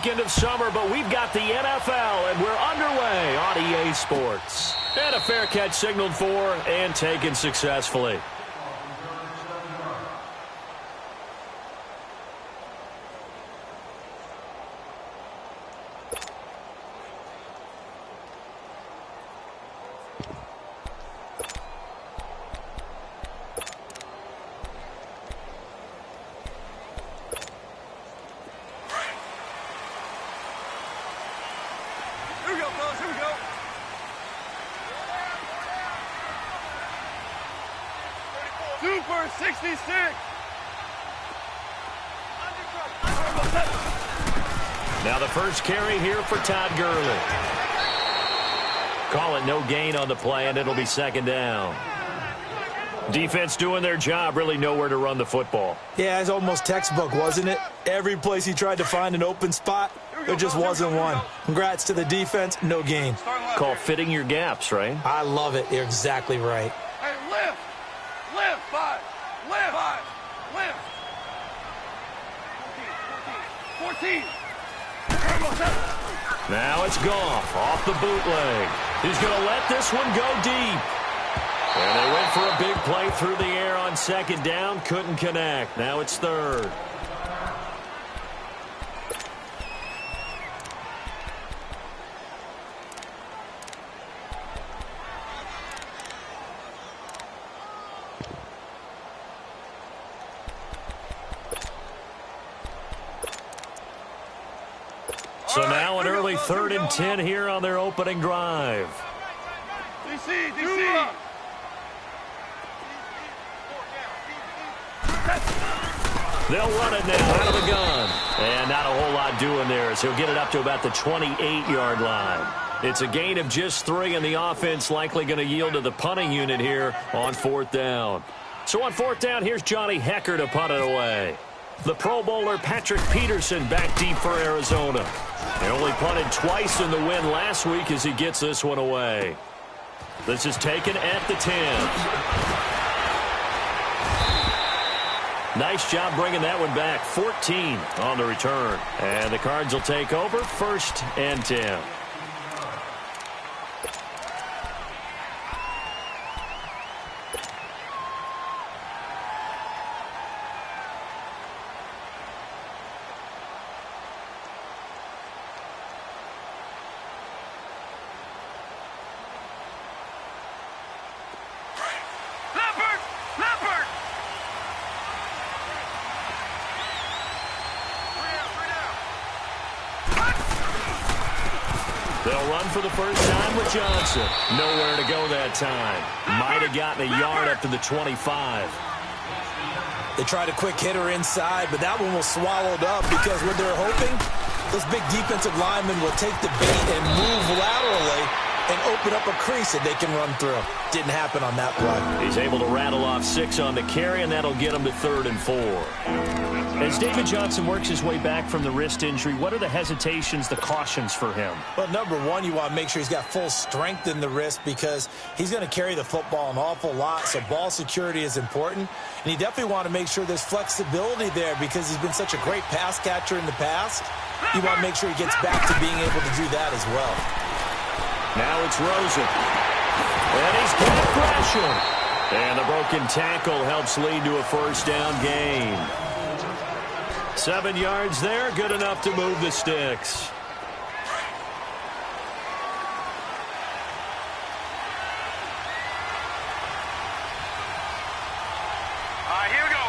weekend of summer, but we've got the NFL, and we're underway on EA Sports. And a fair catch signaled for and taken successfully. Super 66. Now the first carry here for Todd Gurley. Call it no gain on the play, and it'll be second down. Defense doing their job, really nowhere to run the football. Yeah, it's almost textbook, wasn't it? Every place he tried to find an open spot, there just wasn't one. Congrats to the defense, no gain. Call fitting your gaps, right? I love it. You're exactly right. Hey, lift. Lift, 5. Lift, 5. Lift. 14. 14. Now it's Goff off the bootleg. He's going to let this one go deep. And they went for a big play through the air on second down. Couldn't connect. Now it's third. So now an early 3rd and 10 here on their opening drive. DC. They'll run it now out of the gun. And not a whole lot doing there as he'll get it up to about the 28-yard line. It's a gain of just 3, and the offense likely going to yield to the punting unit here on 4th down. So on 4th down, here's Johnny Hecker to punt it away. The Pro Bowler Patrick Peterson back deep for Arizona. He only punted twice in the win last week as he gets this one away. This is taken at the 10. Nice job bringing that one back. 14 on the return. And the Cards will take over 1st and 10. They'll run for the first time with Johnson. Nowhere to go that time. Might have gotten a yard up to the 25. They tried a quick hitter inside, but that one was swallowed up because what they're hoping, those big defensive linemen will take the bait and move laterally and open up a crease that they can run through. Didn't happen on that play. He's able to rattle off 6 on the carry, and that'll get him to 3rd and 4. As David Johnson works his way back from the wrist injury, what are the hesitations, the cautions for him? Well, number one, you want to make sure he's got full strength in the wrist because he's going to carry the football an awful lot, so ball security is important. And you definitely want to make sure there's flexibility there because he's been such a great pass catcher in the past. You want to make sure he gets back to being able to do that as well. Now it's Rosen. And he's got Gresham. And the broken tackle helps lead to a first down gain. 7 yards there, good enough to move the sticks. Here we go.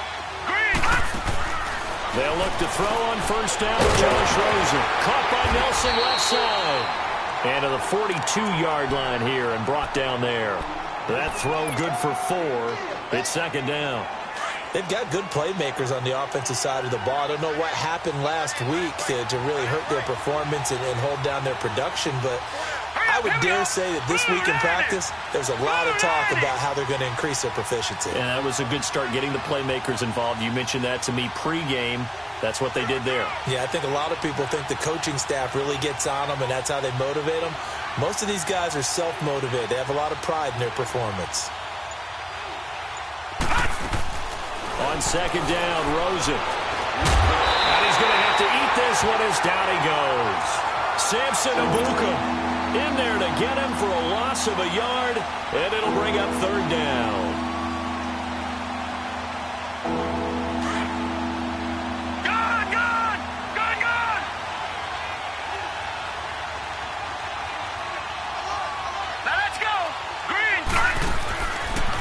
Green. They'll look to throw on first down with Josh Rosen. Caught by Nelson left side. And to the 42-yard line here and brought down there. That throw good for 4. It's second down. They've got good playmakers on the offensive side of the ball. I don't know what happened last week to really hurt their performance and hold down their production, but I would dare say that this week in practice, there's a lot of talk about how they're going to increase their proficiency. And that was a good start getting the playmakers involved. You mentioned that to me pregame. That's what they did there. Yeah, I think a lot of people think the coaching staff really gets on them, and that's how they motivate them. Most of these guys are self-motivated. They have a lot of pride in their performance. On second down, Rosen. And he's going to have to eat this one as down he goes. Samson Ebukam in there to get him for a loss of a yard, and it'll bring up third down. Now let's go. Green.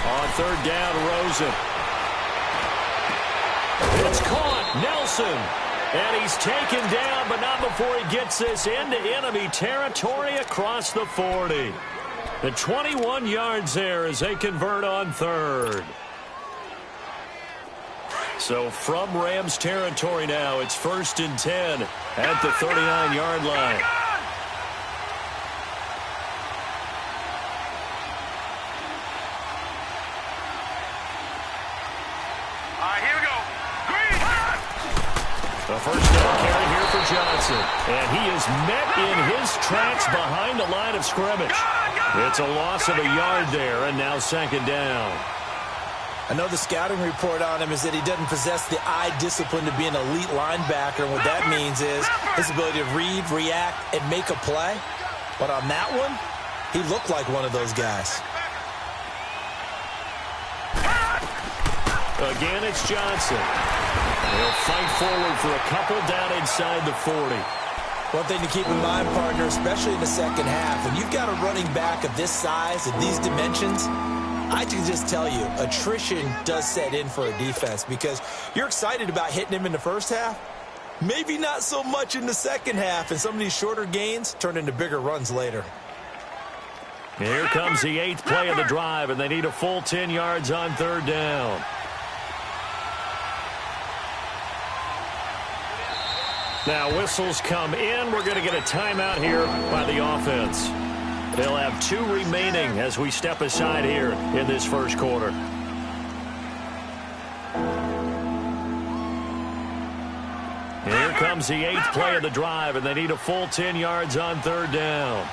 On third down, Rosen. It's caught. Nelson. And he's taken down, but not before he gets this into enemy territory across the 40. The 21 yards there as they convert on third. So from Rams territory now, it's 1st and 10 at the 39-yard line. The first down carry here for Johnson. And he is met in his tracks behind the line of scrimmage. It's a loss of a yard there, and now 2nd down. I know the scouting report on him is that he doesn't possess the eye discipline to be an elite linebacker. And what that means is his ability to read, react, and make a play. But on that one, he looked like one of those guys. Again, it's Johnson. He'll fight forward for a couple down inside the 40. One thing to keep in mind, partner, especially in the second half, when you've got a running back of this size, of these dimensions, I can just tell you, attrition does set in for a defense because you're excited about hitting him in the first half. Maybe not so much in the second half, and some of these shorter gains turn into bigger runs later. Here comes the 8th play of the drive, and they need a full 10 yards on third down. Now whistles come in. We're going to get a timeout here by the offense. They'll have 2 remaining as we step aside here in this first quarter. Here comes the 8th play of the drive, and they need a full 10 yards on third down.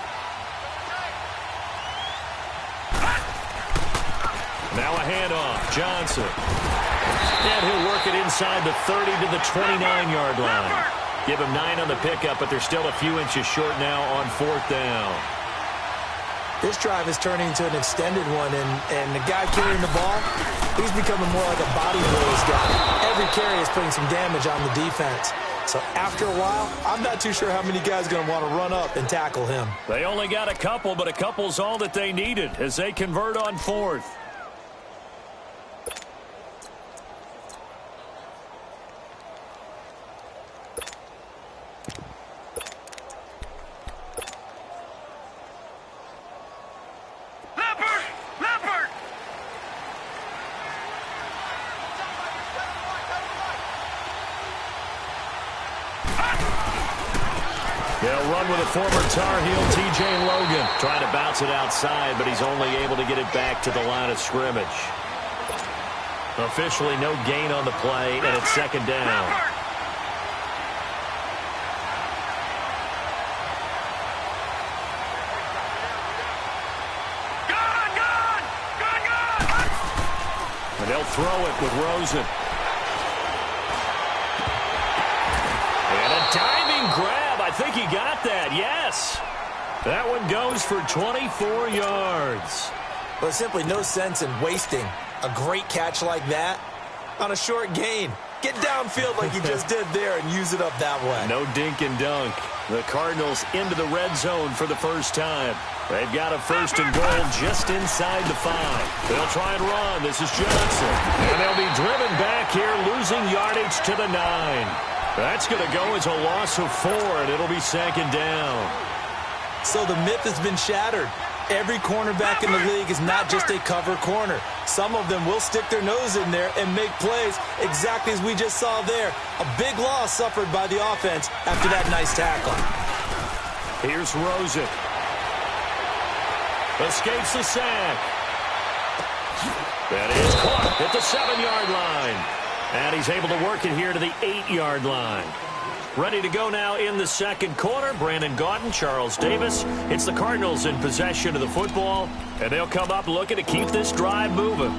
Now a handoff. Johnson. And he'll work it inside the 30 to the 29-yard line. Give him 9 on the pickup, but they're still a few inches short now on 4th down. This drive is turning into an extended one, and the guy carrying the ball, he's becoming more like a body blows guy. Every carry is putting some damage on the defense. So after a while, I'm not too sure how many guys are going to want to run up and tackle him. They only got a couple, but a couple's all that they needed as they convert on 4th. They'll run with a former Tar Heel, T.J. Logan. Trying to bounce it outside, but he's only able to get it back to the line of scrimmage. Officially no gain on the play, and it's 2nd down. And they'll throw it with Rosen. And a diving grab. I think he got that, yes. That one goes for 24 yards. Well, there's simply no sense in wasting a great catch like that on a short gain. Get downfield like you just did there and use it up that way. No dink and dunk. The Cardinals into the red zone for the first time. They've got a 1st and goal just inside the 5. They'll try and run. This is Johnson. And they'll be driven back here, losing yardage to the 9. That's going to go as a loss of 4, and it'll be 2nd down. So the myth has been shattered. Every cornerback in the league is not just a cover corner. Some of them will stick their nose in there and make plays exactly as we just saw there. A big loss suffered by the offense after that nice tackle. Here's Rosen. Escapes the sack. That is caught at the 7-yard line. And he's able to work it here to the 8-yard line. Ready to go now in the second quarter. Brandon Gaudin, Charles Davis. It's the Cardinals in possession of the football, and they'll come up looking to keep this drive moving.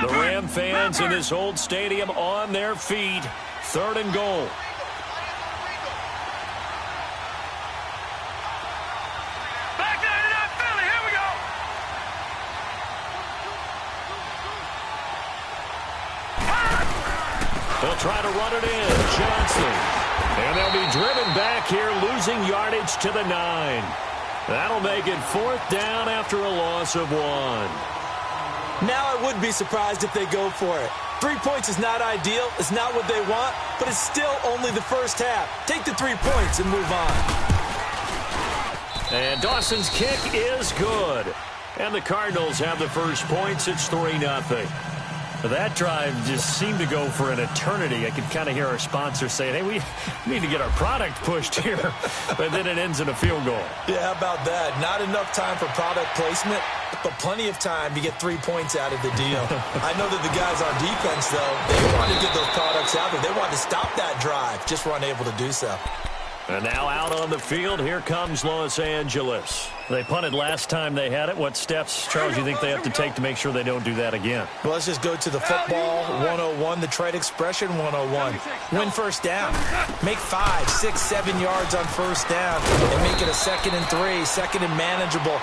The Ram fans in this old stadium on their feet 3rd and goal. Back there to that Philly. Here we go. They'll try to run it in. Johnson. And they'll be driven back here, losing yardage to the 9. That'll make it 4th down after a loss of 1. Now I would be surprised if they go for it. 3 points is not ideal. It's not what they want, but it's still only the first half. Take the 3 points and move on. And Dawson's kick is good. And the Cardinals have the first points. It's 3-0. That drive just seemed to go for an eternity. I could kind of hear our sponsor saying, hey, we need to get our product pushed here. But then it ends in a field goal. Yeah, how about that? Not enough time for product placement, but plenty of time to get 3 points out of the deal. I know that the guys on defense, though, they wanted to get those products out there. They wanted to stop that drive, just were unable to do so. And now out on the field, here comes Los Angeles. They punted last time they had it. What steps, Charles, you think they have to take to make sure they don't do that again? Well, let's just go to the football 101, the trade expression 101. Win first down. Make 5, 6, 7 yards on first down and make it a 2nd and 3, 2nd and manageable.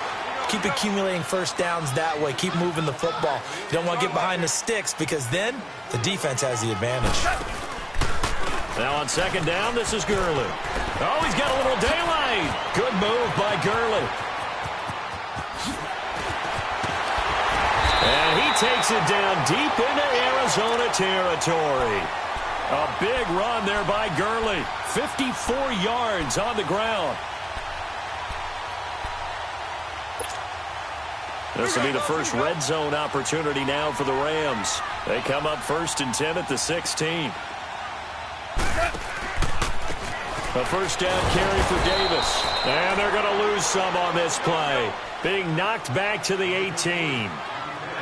Keep accumulating first downs that way. Keep moving the football. You don't want to get behind the sticks because then the defense has the advantage. Now on 2nd down, this is Gurley. Oh, he's got a little daylight. Good move by Gurley. And he takes it down deep into Arizona territory. A big run there by Gurley. 54 yards on the ground. This will be the first red zone opportunity now for the Rams. They come up 1st and 10 at the 16. A first down carry for Davis. And they're going to lose some on this play. Being knocked back to the 18.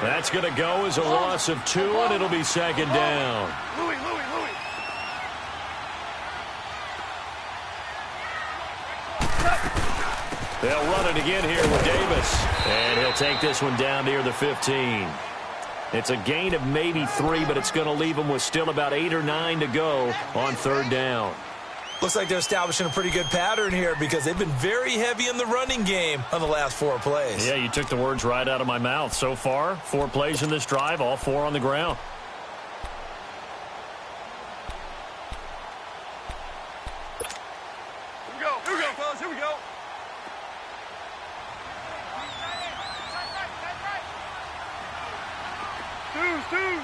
That's going to go as a loss of 2, and it'll be 2nd down. Louis. They'll run it again here with Davis. And he'll take this one down near the 15. It's a gain of maybe 3, but it's going to leave them with still about 8 or 9 to go on 3rd down. Looks like they're establishing a pretty good pattern here because they've been very heavy in the running game on the last 4 plays. Yeah, you took the words right out of my mouth. So far, 4 plays in this drive, all 4 on the ground. Here we go, fellas. Here we go. Twos.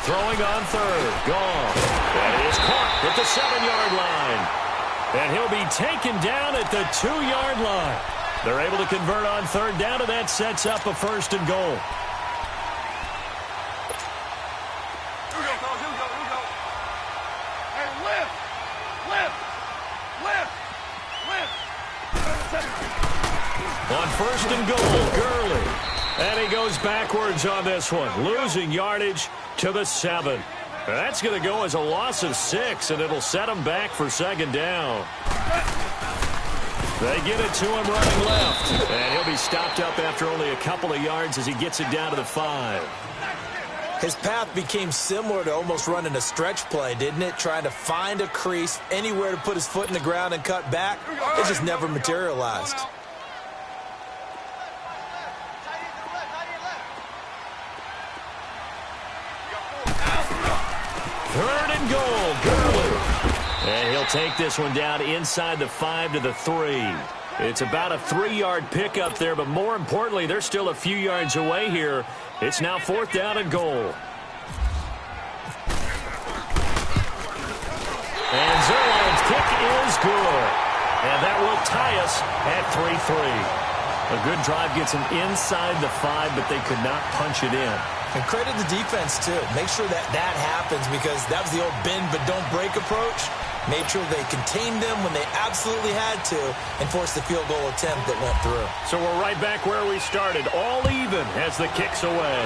Throwing on 3rd. Gone. That is caught at the 7-yard line. And he'll be taken down at the 2-yard line. They're able to convert on 3rd down, and that sets up a 1st and goal. Here we go, fellas. Here we go. Hey, lift. On 1st and goal, Gurley. And he goes backwards on this one, losing yardage to the 7. That's going to go as a loss of 6, and it'll set him back for 2nd down. They get it to him running left, and he'll be stopped up after only a couple of yards as he gets it down to the 5. His path became similar to almost running a stretch play, didn't it? Trying to find a crease, anywhere to put his foot in the ground and cut back. It just never materialized. 3rd and goal, Gurley. And he'll take this one down inside the 5 to the 3. It's about a 3-yard pickup there, but more importantly, they're still a few yards away here. It's now 4th down and goal. And Zerline's kick is good. And that will tie us at 3-3. A good drive gets them inside the 5, but they could not punch it in. And credit the defense, too. Make sure that happens because that was the old bend but don't break approach. Made sure they contained them when they absolutely had to and forced the field goal attempt that went through. So we're right back where we started, all even as the kick's away.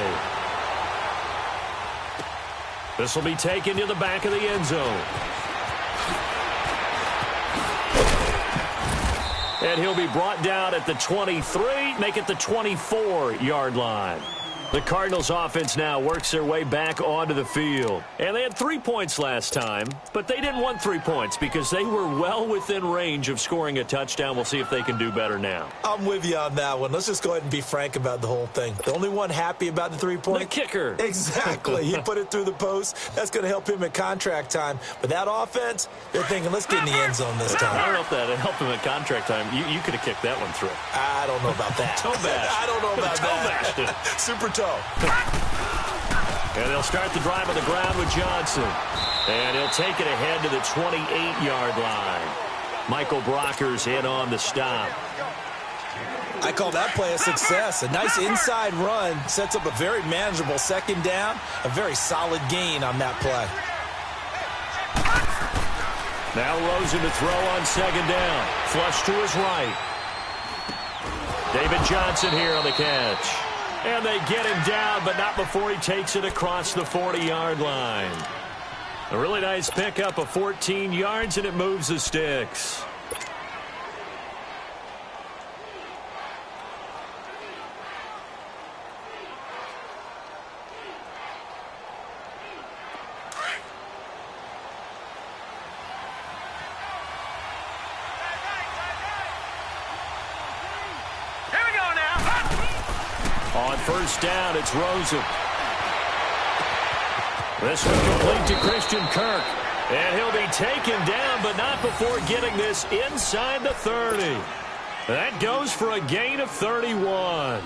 This will be taken to the back of the end zone. And he'll be brought down at the 23, make it the 24-yard line. The Cardinals offense now works their way back onto the field. And they had 3 points last time, but they didn't want 3 points because they were well within range of scoring a touchdown. We'll see if they can do better now. I'm with you on that one. Let's just go ahead and be frank about the whole thing. The only one happy about the 3-point? The kicker. Exactly. He put it through the post. That's going to help him at contract time. But that offense, they're thinking, let's get in the end zone this time. I don't know if that helped him at contract time. You could have kicked that one through. I don't know about that. Toe bash. I don't know about that. Toe bashed. Super toe. And they'll start the drive on the ground with Johnson. And he'll take it ahead to the 28-yard line. Michael Brockers in on the stop. I call that play a success. A nice inside run sets up a very manageable second down. A very solid gain on that play. Now Rosen to throw on second down. Flush to his right. David Johnson here on the catch. And they get him down, but not before he takes it across the 40-yard line. A really nice pickup of 14 yards, and it moves the sticks. On first down, it's Rosen. This one complete to Christian Kirk. And he'll be taken down, but not before getting this inside the 30. That goes for a gain of 31.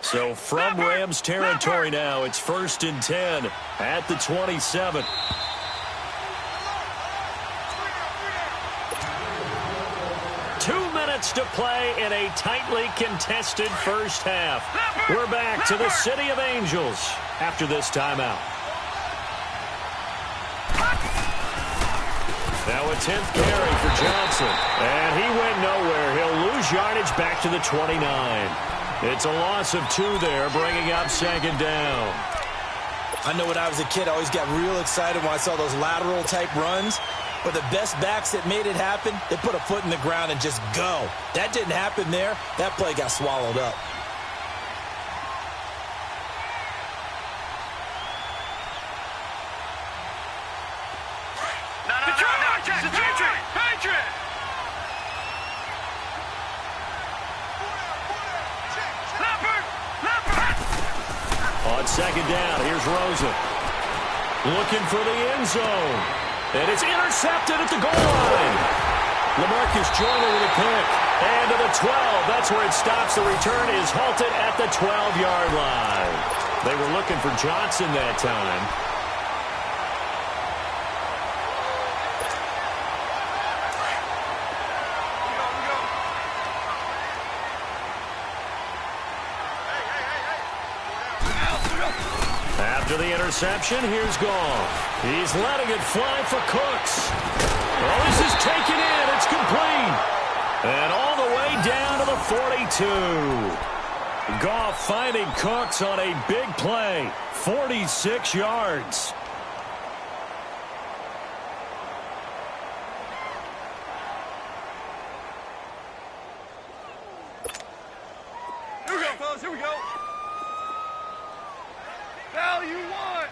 So from Rams territory now, it's 1st and 10 at the 27. To play in a tightly contested first half. We're back to the City of Angels after this timeout. Now a 10th carry for Johnson. And he went nowhere. He'll lose yardage back to the 29. It's a loss of 2 there, bringing up second down. I know when I was a kid, I always got real excited when I saw those lateral type runs. But the best backs that made it happen, they put a foot in the ground and just go. That didn't happen there. That play got swallowed up. Patriot! On second down, here's Rosen. Looking for the end zone. And it's intercepted at the goal line. LaMarcus Joyner with a pick. And to the 12. That's where it stops. The return is halted at the 12-yard line. They were looking for Johnson that time. After the interception, here's Goff. He's letting it fly for Cooks. Oh, this is taken in. It's complete. And all the way down to the 42. Goff finding Cooks on a big play. 46 yards. Here we go, fellas. Here we go. You want.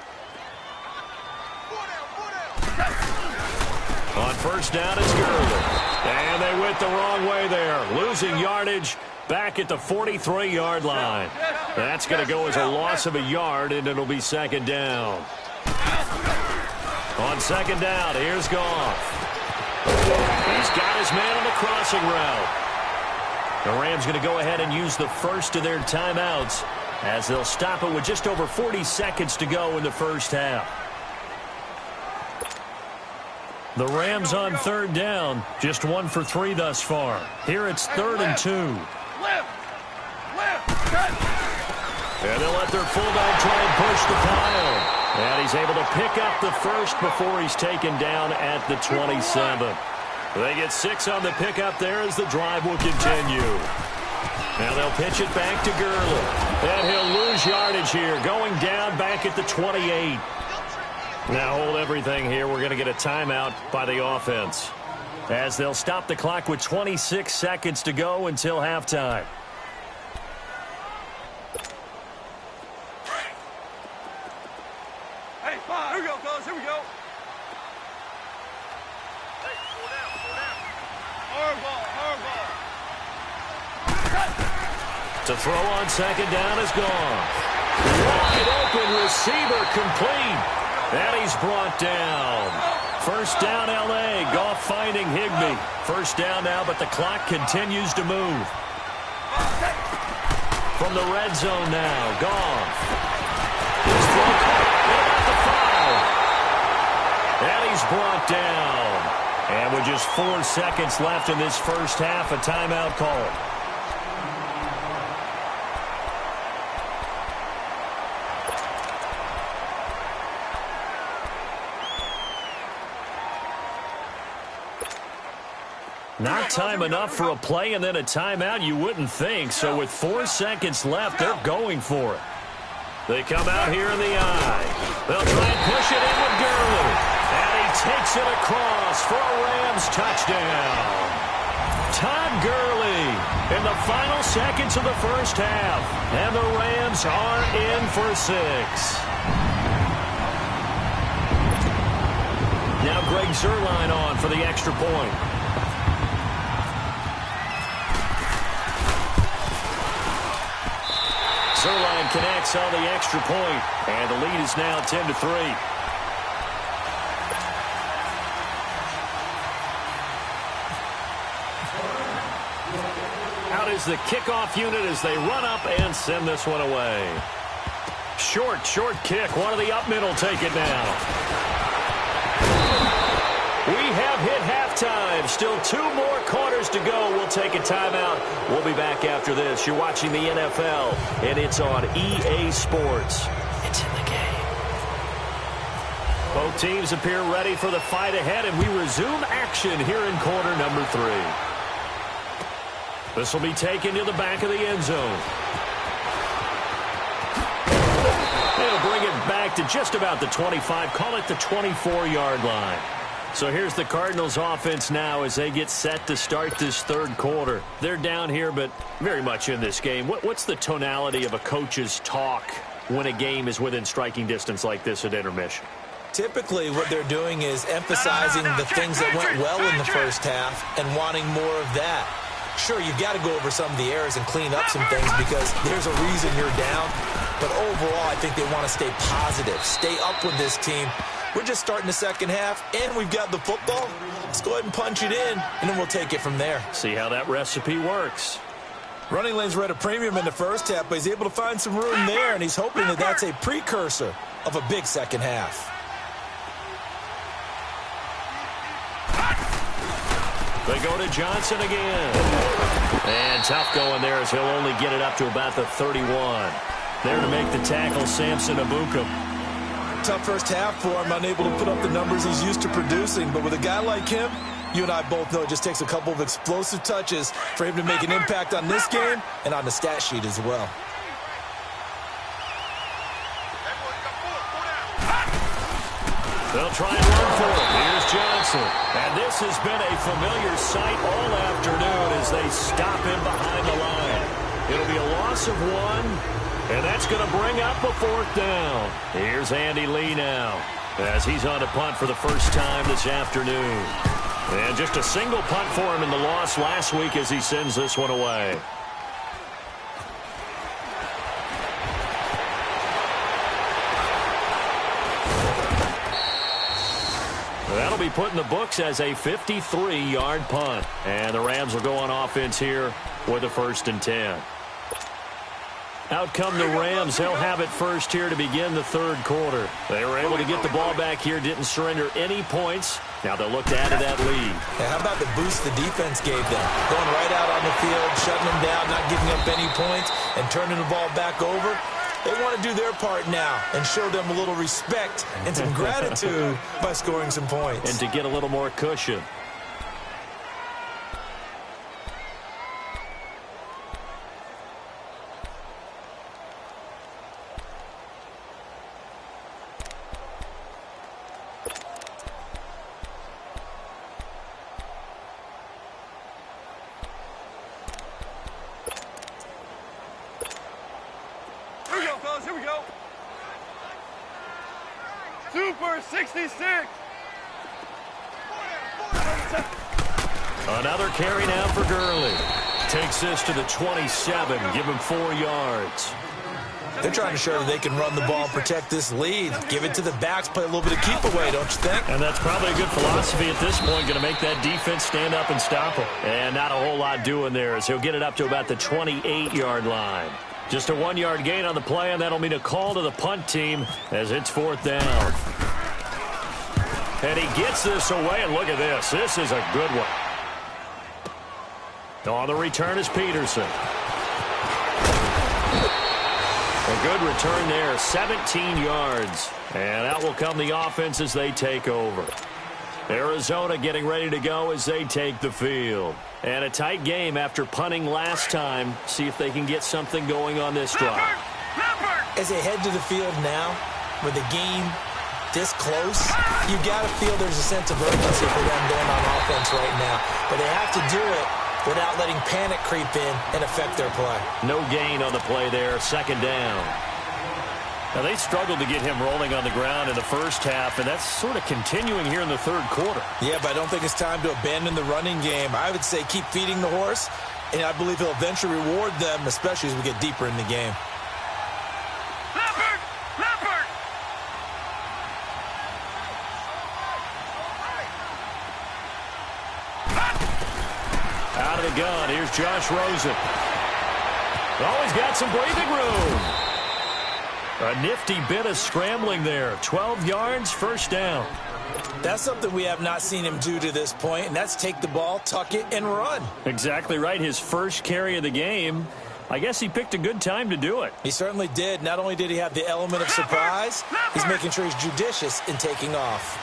On first down, it's Gurley. And they went the wrong way there. Losing yardage back at the 43-yard line. That's going to go as a loss of a yard, and it'll be second down. On second down, here's Goff. He's got his man on the crossing route. The Rams going to go ahead and use the first of their timeouts, as they'll stop it with just over 40 seconds to go in the first half. The Rams on third down, just 1 for 3 thus far. Here it's 3rd and 2. Left. And they'll let their fullback try and push the pile. And he's able to pick up the first before he's taken down at the 27. They get 6 on the pickup there as the drive will continue. Now they'll pitch it back to Gurley. And he'll lose yardage here, going down back at the 28. Now hold everything here. We're going to get a timeout by the offense. as they'll stop the clock with 26 seconds to go until halftime. Hey, fine. Here we go, fellas. Here we go. Hey, slow down, slow down. Hard ball, hard ball. To throw on second down is gone. Wide open receiver complete. And he's brought down. First down, L.A. Goff finding Higbee. First down now, but the clock continues to move. From the red zone now, Goff. He's brought about the 5. And he's brought down. And with just 4 seconds left in this first half, a timeout call. Not time enough for a play and then a timeout, you wouldn't think. So with 4 seconds left, they're going for it. They come out here in the eye. They'll try and push it in with Gurley. And he takes it across for a Rams touchdown. Todd Gurley in the final seconds of the first half. And the Rams are in for 6. Now Greg Zuerlein on for the extra point. Zuerlein connects on the extra point, and the lead is now 10-3. Out is the kickoff unit as they run up and send this one away. Short kick. One of the up middle take it now. We have hit halftime. Still 2 more quarters to go. We'll take a timeout. We'll be back after this. You're watching the NFL, and it's on EA Sports. It's in the game. Both teams appear ready for the fight ahead, and we resume action here in quarter number 3. This will be taken to the back of the end zone. They'll bring it back to just about the 25. Call it the 24-yard line. So here's the Cardinals offense now as they get set to start this third quarter. They're down here, but very much in this game. What's the tonality of a coach's talk when a game is within striking distance like this at intermission? Typically, what they're doing is emphasizing the things that went well in the first half and wanting more of that. Sure, you've got to go over some of the errors and clean up some things because there's a reason you're down. But overall, I think they want to stay positive, stay up with this team. We're just starting the second half, and we've got the football. Let's go ahead and punch it in, and then we'll take it from there. See how that recipe works. Running lanes were at a premium in the first half, but he's able to find some room there, and he's hoping that that's a precursor of a big second half. They go to Johnson again. And tough going there as he'll only get it up to about the 31. There to make the tackle, Samson Abukum. Tough first half for him, unable to put up the numbers he's used to producing. But with a guy like him, you and I both know it just takes a couple of explosive touches for him to make an impact on this game and on the stat sheet as well. They'll try and run for it. Here's Johnson. And this has been a familiar sight all afternoon as they stop him behind the line. It'll be a loss of 1. And that's going to bring up a 4th down. Here's Andy Lee now as he's on to punt for the first time this afternoon. And just a single punt for him in the loss last week as he sends this one away. That'll be put in the books as a 53-yard punt. And the Rams will go on offense here with a 1st and 10. Out come the Rams. They'll have it first here to begin the third quarter. They were able to get the ball back here, didn't surrender any points. Now they'll look to add to that lead. Yeah, how about the boost the defense gave them? Going right out on the field, shutting them down, not giving up any points, and turning the ball back over. They want to do their part now and show them a little respect and some gratitude by scoring some points. And to get a little more cushion. 66. Another carry now for Gurley. Takes this to the 27. Give him 4 yards. They're trying to show that they can run the ball and protect this lead. Give it to the backs, play a little bit of keep away, don't you think? And that's probably a good philosophy at this point, going to make that defense stand up and stop him. And not a whole lot doing there as he'll get it up to about the 28-yard line. Just a 1-yard gain on the play, and that'll mean a call to the punt team as it's 4th down. And he gets this away, and look at this. This is a good one. On the return is Peterson. A good return there, 17 yards. And out will come the offense as they take over. Arizona getting ready to go as they take the field. And a tight game after punting last time. See if they can get something going on this drive. As they head to the field now, with the game this close, you got to feel there's a sense of urgency for them going on offense right now. But they have to do it without letting panic creep in and affect their play. No gain on the play there, 2nd down. Now, they struggled to get him rolling on the ground in the first half, and that's sort of continuing here in the 3rd quarter. Yeah, but I don't think it's time to abandon the running game. I would say keep feeding the horse, and I believe he'll eventually reward them, especially as we get deeper in the game. Out of the gun, here's Josh Rosen. Oh, he's got some breathing room. A nifty bit of scrambling there. 12 yards, 1st down. That's something we have not seen him do to this point, and that's take the ball, tuck it, and run. Exactly right. His first carry of the game. I guess he picked a good time to do it. He certainly did. Not only did he have the element of surprise, he's making sure he's judicious in taking off.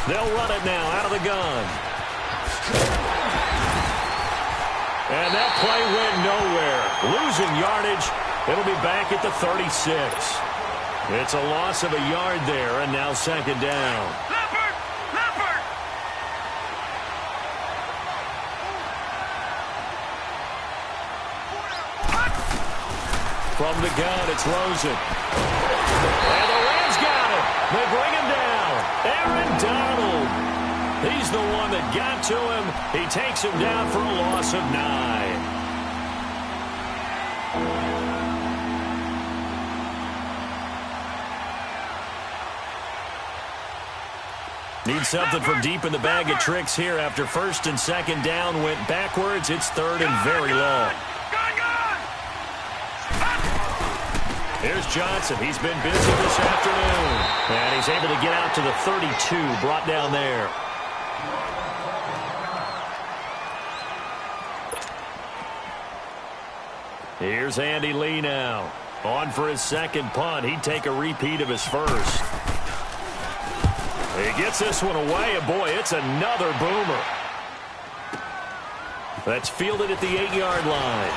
They'll run it now out of the gun. And that play went nowhere. Losing yardage. It'll be back at the 36. It's a loss of a yard there, and now 2nd down. From the gun, it's Rosen. And the Rams got him. They bring him down. Aaron Donald. He's the one that got to him. He takes him down for a loss of 9. Need something from deep in the bag of tricks here after 1st and 2nd down went backwards. It's 3rd and very long. Here's Johnson. He's been busy this afternoon. And he's able to get out to the 32, brought down there. Here's Andy Lee now. On for his 2nd punt. He'd take a repeat of his first. He gets this one away, and boy, it's another boomer. That's fielded at the 8-yard line.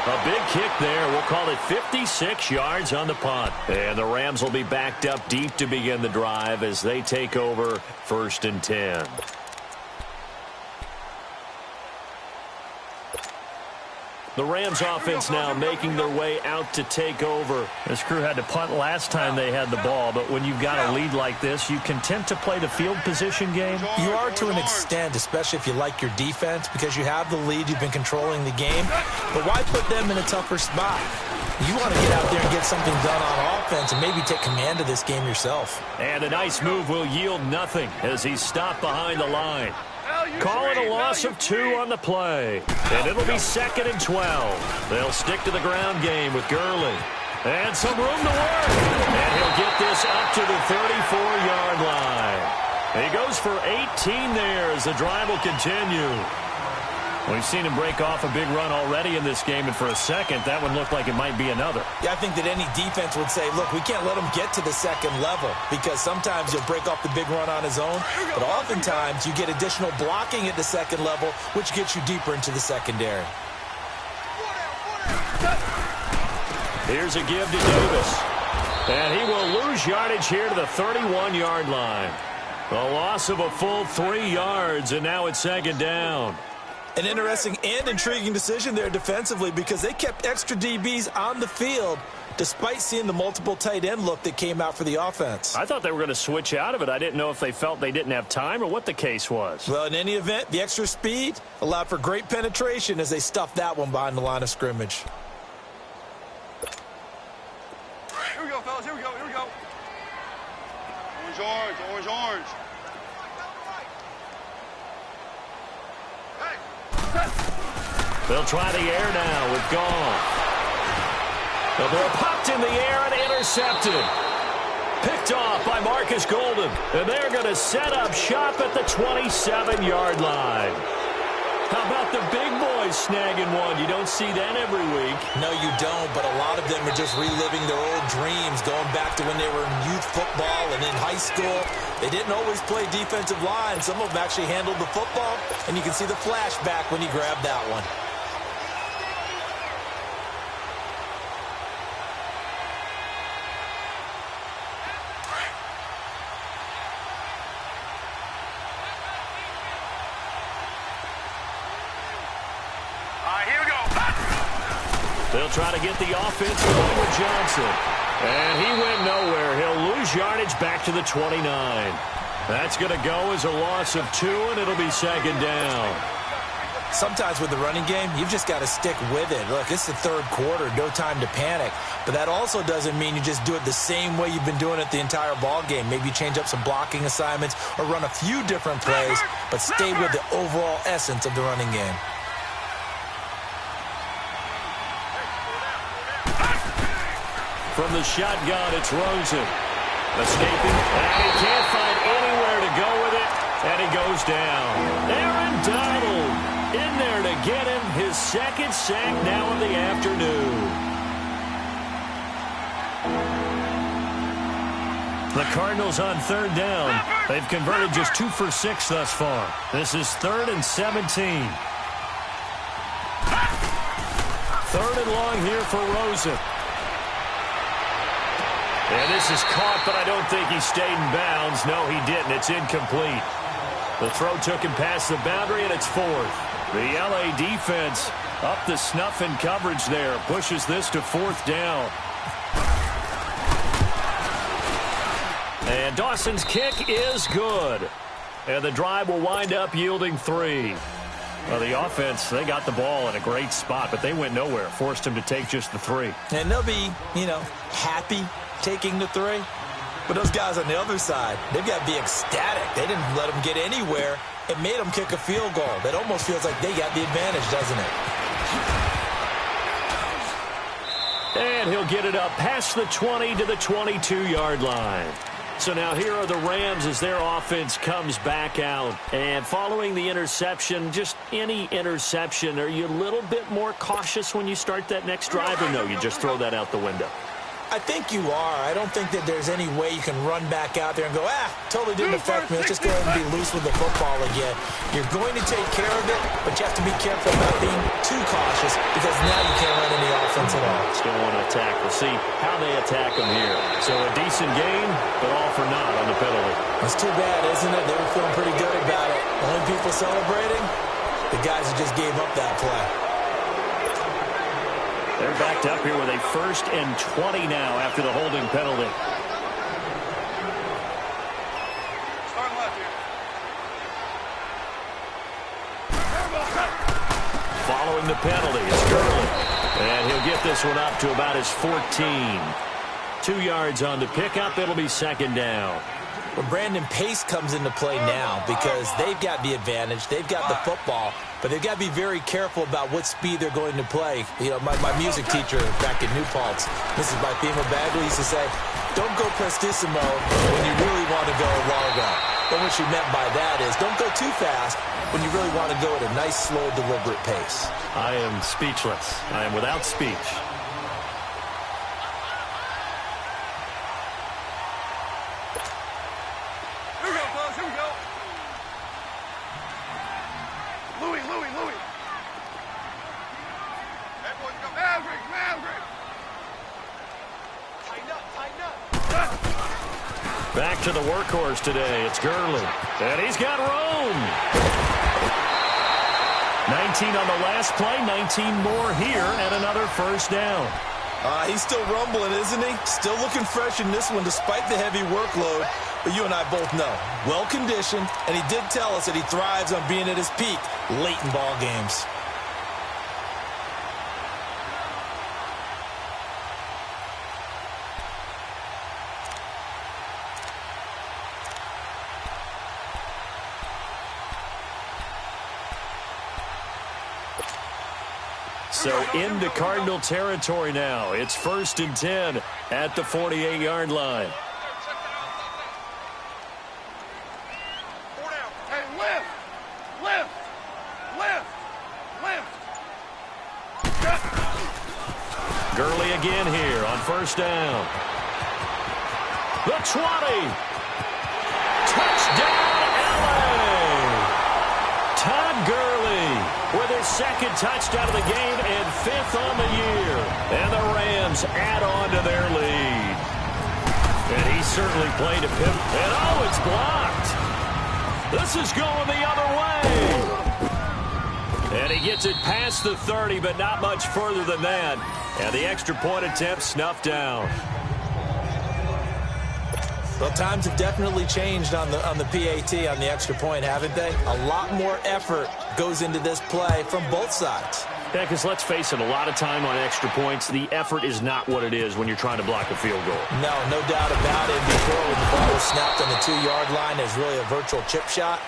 A big kick there. We'll call it 56 yards on the punt. And the Rams will be backed up deep to begin the drive as they take over 1st and 10. The Rams offense now making their way out to take over. This crew had to punt last time they had the ball, but when you've got a lead like this, you can tend to play the field position game. You are to an extent, especially if you like your defense, because you have the lead, you've been controlling the game. But why put them in a tougher spot? You want to get out there and get something done on offense and maybe take command of this game yourself. And a nice move will yield nothing as he's stopped behind the line. Call it a loss of 2 on the play. And it'll be 2nd and 12. They'll stick to the ground game with Gurley. And some room to work. And he'll get this up to the 34-yard line. He goes for 18 there as the drive will continue. We've seen him break off a big run already in this game, and for a second, that one looked like it might be another. Yeah, I think that any defense would say, look, we can't let him get to the 2nd level because sometimes he'll break off the big run on his own, but oftentimes you get additional blocking at the 2nd level, which gets you deeper into the secondary. Here's a give to Davis. And he will lose yardage here to the 31-yard line. A loss of a full 3 yards, and now it's 2nd down. An interesting and intriguing decision there defensively because they kept extra DBs on the field despite seeing the multiple tight end look that came out for the offense. I thought they were going to switch out of it. I didn't know if they felt they didn't have time or what the case was. Well, in any event, the extra speed allowed for great penetration as they stuffed that one behind the line of scrimmage. Here we go, fellas. Here we go. Here we go. Orange, orange, orange, orange. They'll try the air now with Goff. The ball popped in the air and intercepted. Picked off by Marcus Golden. And they're going to set up shop at the 27-yard line. How about the big boys snagging one? You don't see that every week. No, you don't, but a lot of them are just reliving their old dreams, going back to when they were in youth football and in high school. They didn't always play defensive line. Some of them actually handled the football, and you can see the flashback when you grab that one. They'll try to get the offense going with Johnson. And he went nowhere. He'll lose yardage back to the 29. That's going to go as a loss of 2, and it'll be second down. Sometimes with the running game, you've just got to stick with it. Look, it's the third quarter, no time to panic. But that also doesn't mean you just do it the same way you've been doing it the entire ball game. Maybe change up some blocking assignments or run a few different plays, but stay with the overall essence of the running game. From the shotgun, it's Rosen. Escaping, and he can't find anywhere to go with it, and he goes down. Aaron Donald in there to get him his second sack now of the afternoon. The Cardinals on third down. They've converted just 2 for 6 thus far. This is 3rd and 17. 3rd and long here for Rosen. And this is caught, but I don't think he stayed in bounds. No, he didn't. It's incomplete. The throw took him past the boundary, and it's 4th. The L.A. defense up the snuff in coverage there. Pushes this to 4th down. And Dawson's kick is good. And the drive will wind up yielding 3. Well, the offense, they got the ball in a great spot, but they went nowhere. Forced him to take just the 3. And they'll be, happy taking the 3. But those guys on the other side, they've got to be ecstatic. They didn't let them get anywhere. It made them kick a field goal. That almost feels like they got the advantage, doesn't it? And he'll get it up past the 20 to the 22-yard line. So now here are the Rams as their offense comes back out. And following the interception, just any interception, are you a little bit more cautious when you start that next drive, or no, you just throw that out the window? I think you are. I don't think that there's any way you can run back out there and go, totally didn't affect me. Let's just go ahead and be loose with the football again. You're going to take care of it, but you have to be careful about being too cautious because now you can't run any offense at all. Still want to attack. We'll see how they attack them here. So a decent game, but all for naught on the penalty. It's too bad, isn't it? They were feeling pretty good about it. Only people celebrating, the guys who just gave up that play. They're backed up here with a 1st and 20 now after the holding penalty. Start left here. Following the penalty is Gurley. And he'll get this one up to about his 14. 2 yards on the pickup. It'll be second down. Well, Brandon, pace comes into play now because they've got the advantage. They've got the football, but they've got to be very careful about what speed they're going to play. My music teacher back in New Paltz, Mrs. Bythema Bagley, used to say, don't go prestissimo when you really want to go largo. And what she meant by that is don't go too fast when you really want to go at a nice, slow, deliberate pace. I am speechless. I am without speech. Back to the workhorse today. It's Gurley. And he's got room. 19 on the last play, 19 more here, and another first down. He's still rumbling, isn't he? Still looking fresh in this one despite the heavy workload. But you and I both know, well-conditioned, and he did tell us that he thrives on being at his peak late in ball games. So into Cardinal territory now. It's 1st and 10 at the 48-yard line. Hey, lift! Lift! Lift! Lift! Gurley again here on 1st down. The 20. Touchdown, LA! Todd Gurley with his 2nd touchdown of the game and 5th on the year. And the Rams add on to their lead. And he certainly played a pivot. And oh, it's blocked. This is going the other way. And he gets it past the 30, but not much further than that. And the extra point attempt snuffed down. Well, times have definitely changed on the PAT, on the extra point, haven't they? A lot more effort goes into this play from both sides. Yeah, because let's face it, a lot of time on extra points, the effort is not what it is when you're trying to block a field goal. No doubt about it. Before, when the ball was snapped on the 2-yard line, there's really a virtual chip shot.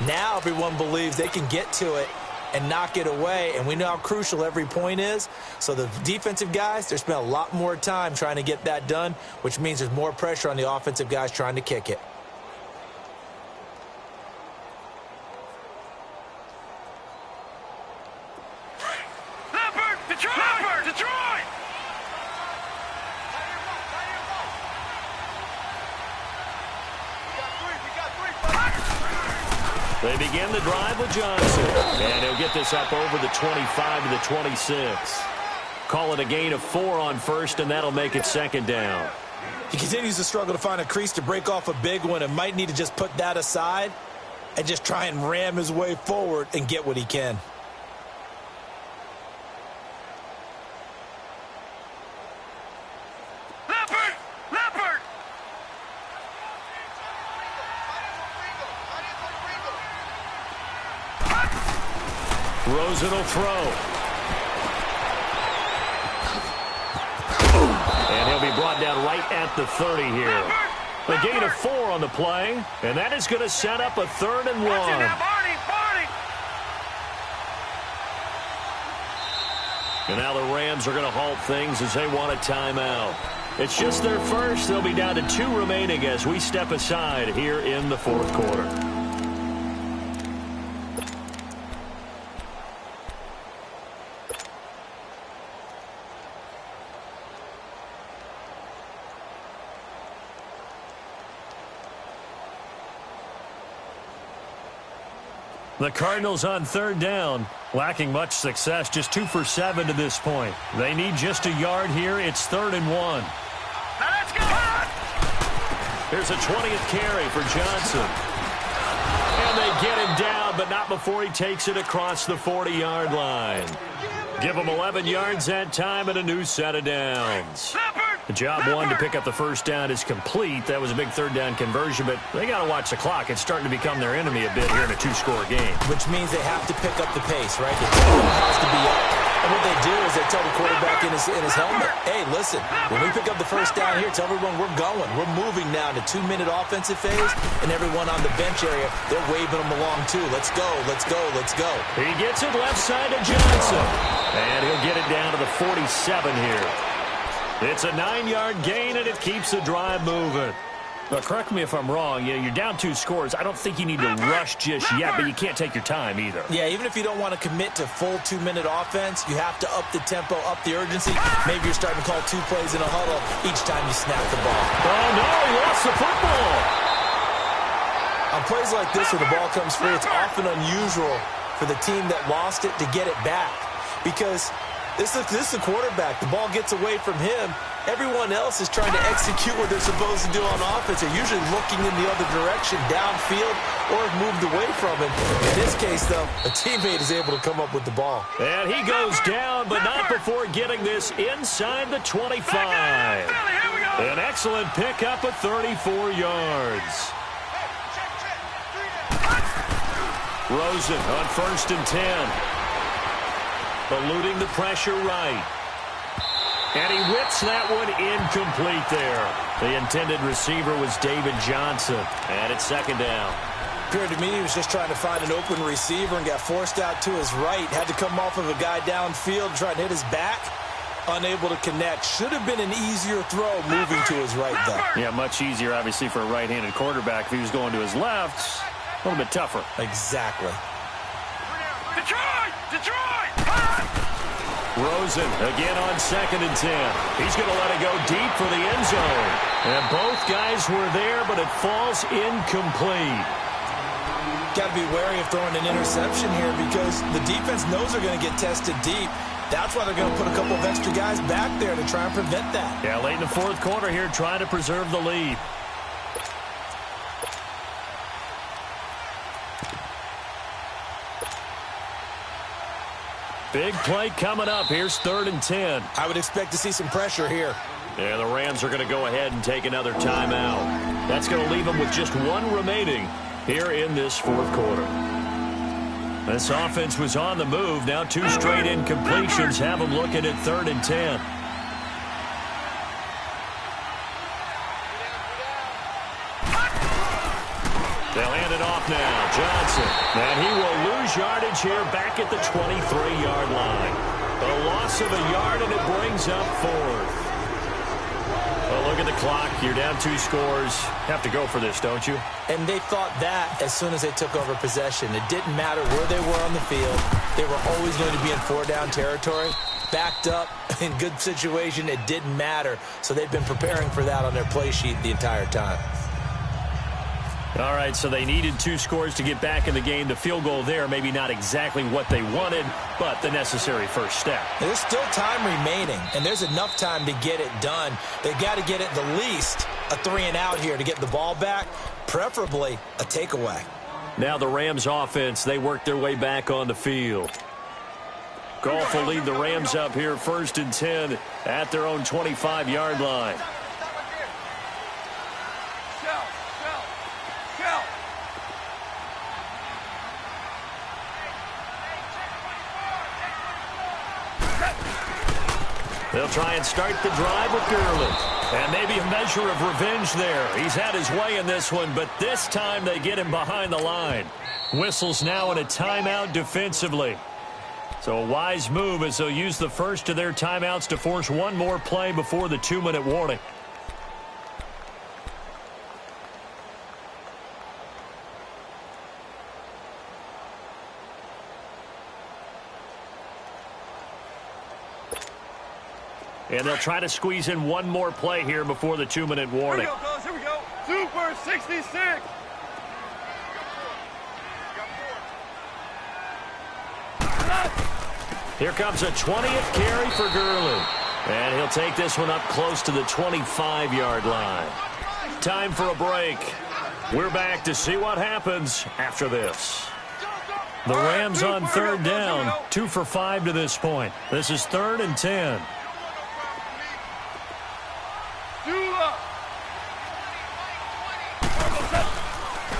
Now everyone believes they can get to it and knock it away, and we know how crucial every point is. So the defensive guys, they spent a lot more time trying to get that done, which means there's more pressure on the offensive guys trying to kick it. They begin the drive with Johnson. And he'll get this up over the 25 to the 26. Call it a gain of 4 on 1st, and that'll make it 2nd down. He continues to struggle to find a crease to break off a big one and might need to just put that aside and just try and ram his way forward and get what he can. Rosen will throw. And he'll be brought down right at the 30 here. A gain of 4 on the play, and that is going to set up a 3rd and 1. And now the Rams are going to halt things as they want a timeout. It's just their first. They'll be down to 2 remaining as we step aside here in the 4th quarter. The Cardinals on 3rd down, lacking much success, just 2 for 7 to this point. They need just a yard here. It's 3rd and 1. Now let's go! Here's a 20th carry for Johnson. And they get him down, but not before he takes it across the 40-yard line. Give him 11 yards that time and a new set of downs. The job one to pick up the 1st down is complete. That was a big 3rd down conversion, but they got to watch the clock. It's starting to become their enemy a bit here in a 2-score game. Which means they have to pick up the pace, right? The tempo has to be up. And what they do is they tell the quarterback in his helmet, hey, listen, when we pick up the 1st down here, tell everyone we're going. We're moving now to 2-minute offensive phase, and everyone on the bench area, they're waving them along too. Let's go, let's go, let's go. He gets it left side to Johnson, and he'll get it down to the 47 here. It's a 9-yard gain, and it keeps the drive moving. Now, correct me if I'm wrong. You're down 2 scores. I don't think you need to rush just yet, but you can't take your time either. Yeah, even if you don't want to commit to full 2-minute offense, you have to up the tempo, up the urgency. Maybe you're starting to call 2 plays in a huddle each time you snap the ball. Oh, no, he lost the football. On plays like this where the ball comes free, it's often unusual for the team that lost it to get it back because this is the quarterback. The ball gets away from him, everyone else is trying to execute what they're supposed to do on offense. They're usually looking in the other direction, downfield, or have moved away from it. In this case, though, a teammate is able to come up with the ball. And he goes down, but not before getting this inside the 25. An excellent pickup of 34 yards. Rosen on 1st and 10. Eluding the pressure right. And he whips that one incomplete there. The intended receiver was David Johnson. And it's 2nd down. Appeared to me he was just trying to find an open receiver and got forced out to his right. Had to come off of a guy downfield, trying to hit his back. Unable to connect. Should have been an easier throw moving to his right, though. Yeah, much easier, obviously, for a right-handed quarterback. If he was going to his left, a little bit tougher. Exactly. Detroit! Detroit! Rosen again on 2nd and 10. He's going to let it go deep for the end zone. And both guys were there, but it falls incomplete. Got to be wary of throwing an interception here because the defense knows they're going to get tested deep. That's why they're going to put a couple of extra guys back there to try and prevent that. Yeah, late in the 4th quarter here, trying to preserve the lead. Big play coming up. Here's 3rd and 10. I would expect to see some pressure here. And the Rams are going to go ahead and take another timeout. That's going to leave them with just one remaining here in this 4th quarter. This offense was on the move. Now 2 straight incompletions have them looking at 3rd and 10. They'll hand it off now. Johnson. And he will lose yardage here back at the 23-yard line. A loss of a yard, and it brings up 4th. Well, look at the clock. You're down 2 scores. Have to go for this, don't you? And they thought that as soon as they took over possession. It didn't matter where they were on the field. They were always going to be in 4-down territory. Backed up, in good situation, it didn't matter. So they've been preparing for that on their play sheet the entire time. All right, so they needed 2 scores to get back in the game. The field goal there, maybe not exactly what they wanted, but the necessary first step. There's still time remaining, and there's enough time to get it done. They've got to get at the least a 3-and-out here to get the ball back, preferably a takeaway. Now the Rams offense, they work their way back on the field. Goff will lead the Rams up here 1st and 10 at their own 25-yard line. They'll try and start the drive with Gurley. And maybe a measure of revenge there. He's had his way in this one, but this time they get him behind the line. Whistles now in a timeout defensively. So a wise move as they'll use the first of their timeouts to force one more play before the 2-minute warning. And they'll try to squeeze in one more play here before the 2-minute warning. Here we go, fellas. Here we go. Super 66. Here comes a 20th carry for Gurley. And he'll take this one up close to the 25-yard line. Time for a break. We're back to see what happens after this. The Rams on 3rd down. 2 for 5 to this point. This is 3rd and 10.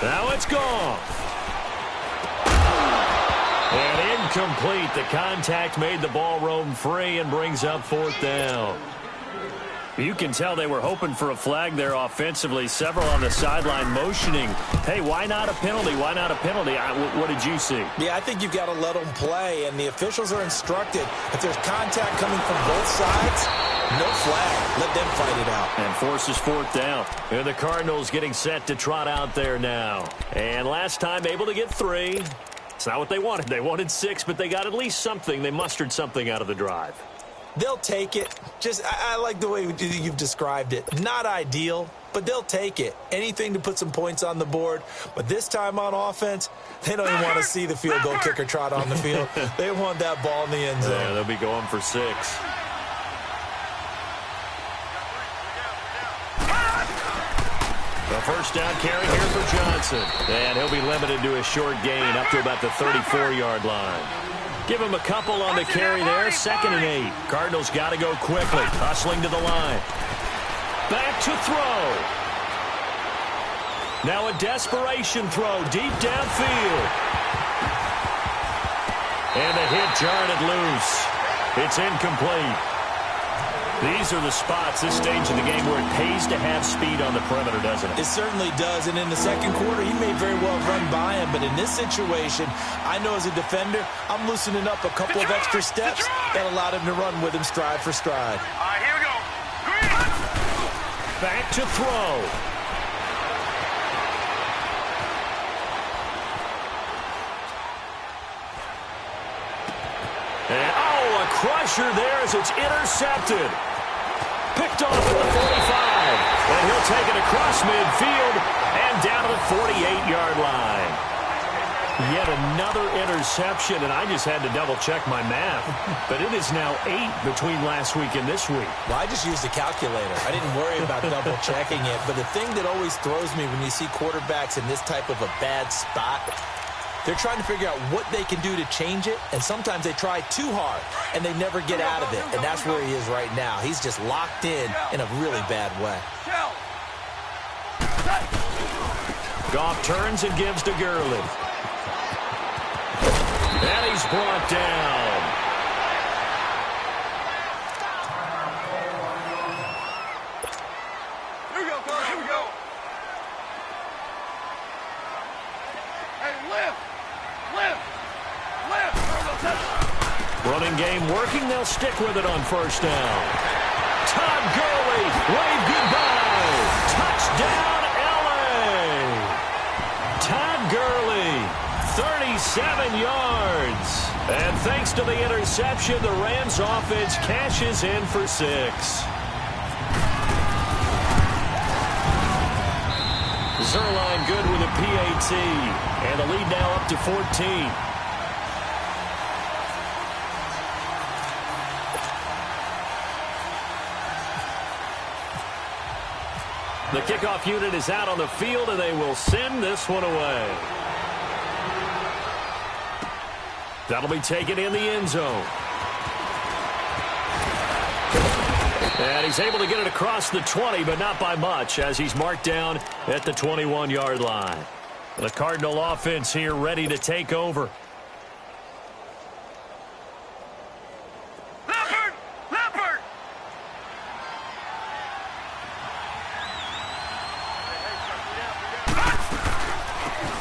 Now it's gone. And incomplete. The contact made the ball roam free and brings up 4th down. You can tell they were hoping for a flag there offensively. Several on the sideline motioning. Hey, why not a penalty? Why not a penalty? What did you see? Yeah, I think you've got to let them play, and the officials are instructed. If there's contact coming from both sides, no flag. Let them fight it out. And forces 4th down. And the Cardinals getting set to trot out there now. And last time able to get 3. It's not what they wanted. They wanted 6, but they got at least something. They mustered something out of the drive. They'll take it. I like the way you've described it. Not ideal, but they'll take it. Anything to put some points on the board. But this time on offense, they don't even want to see the field goal kicker trot on the field. They want that ball in the end zone. Yeah, they'll be going for 6. first down carry here for Johnson. And he'll be limited to a short gain up to about the 34-yard line. Give him a couple on the carry there. 2nd and 8. Cardinals got to go quickly. Hustling to the line. Back to throw. Now a desperation throw deep downfield. And the hit jarred it loose. It's incomplete. These are the spots, this stage of the game, where it pays to have speed on the perimeter, doesn't it? It certainly does, and in the second quarter, he may very well run by him, but in this situation, I know as a defender, I'm loosening up a couple of extra steps that allowed him to run with him stride for stride. All right, here we go. Back to throw. And, a crusher there as it's intercepted. Picked off at the 45. And he'll take it across midfield and down to the 48-yard line. Yet another interception, and I just had to double-check my math. But it is now 8 between last week and this week. Well, I just used a calculator. I didn't worry about double-checking it. But the thing that always throws me when you see quarterbacks in this type of a bad spot, they're trying to figure out what they can do to change it, and sometimes they try too hard, and they never get out of it, and that's where he is right now. He's just locked in a really bad way. Goff turns and gives to Gurley. And he's brought down. Here we go, fellas. Here we go. Hey, lift. Running game working. They'll stick with it on first down. Todd Gurley, wave goodbye. Touchdown, L.A. Todd Gurley, 37 yards. And thanks to the interception, the Rams offense cashes in for 6. Zerline good with a PAT. And the lead now up to 14. The kickoff unit is out on the field, and they will send this one away. That'll be taken in the end zone. And he's able to get it across the 20, but not by much, as he's marked down at the 21-yard line. The Cardinal offense here ready to take over. Leopard!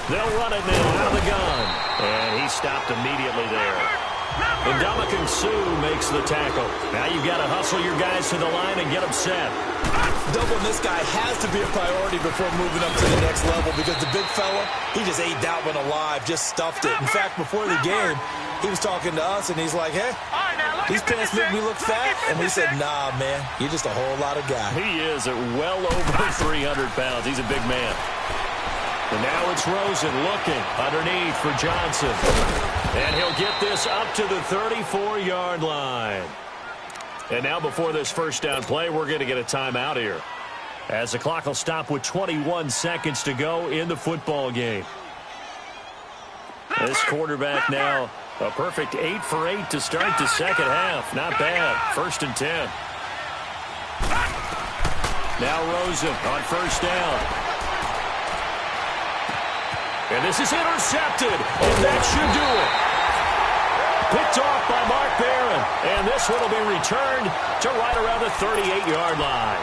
They'll run it now out of the gun. And he stopped immediately there. And Ndamukong Suh makes the tackle. Now you've got to hustle your guys to the line and get them set. Doubling this guy has to be a priority before moving up to the next level, because the big fella, he just ate that one alive, just stuffed it. In fact, before the game, he was talking to us, and he's like, hey, these pants make me look fat. And we said, nah, man, you're just a whole lot of guy. He is at well over 300 pounds. He's a big man. And now it's Rosen looking underneath for Johnson. And he'll get this up to the 34-yard line. And now before this first down play, we're going to get a timeout here, as the clock will stop with 21 seconds to go in the football game. This quarterback now a perfect 8 for 8 to start the second half. Not bad. 1st and 10. Now Rosen on first down. And this is intercepted, and that should do it. Picked off by Mark Barron, and this one will be returned to right around the 38-yard line.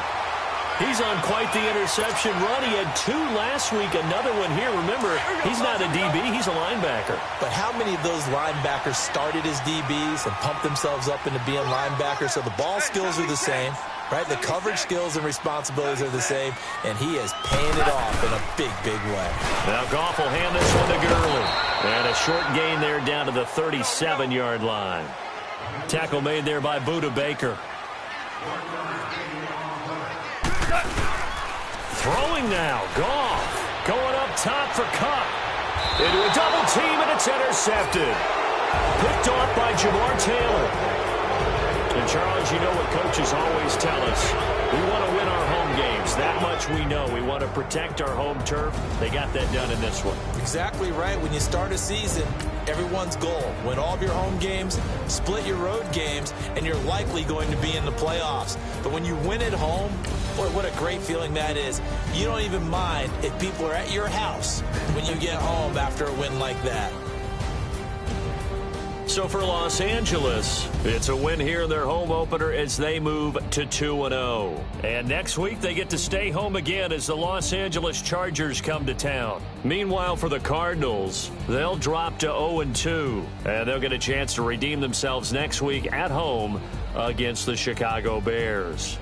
He's on quite the interception run. He had 2 last week, another one here. Remember, he's not a DB, he's a linebacker. But how many of those linebackers started as DBs and pumped themselves up into being linebackers? So the ball skills are the same, right? The coverage skills and responsibilities are the same, and he is paying it off in a big, big way. Now Goff will hand this one to Gurley. And a short gain there down to the 37-yard line. Tackle made there by Budda Baker. Throwing now, Goff going up top for Cup. Into a double team, and it's intercepted. Picked off by Jamar Taylor. And, Charles, you know what coaches always tell us. We want to win our home games. That much we know. We want to protect our home turf. They got that done in this one. Exactly right. When you start a season, everyone's goal, win all of your home games, split your road games, and you're likely going to be in the playoffs. But when you win at home, boy, what a great feeling that is. You don't even mind if people are at your house when you get home after a win like that. So for Los Angeles, it's a win here in their home opener as they move to 2-0. And next week, they get to stay home again as the Los Angeles Chargers come to town. Meanwhile, for the Cardinals, they'll drop to 0-2, and they'll get a chance to redeem themselves next week at home against the Chicago Bears.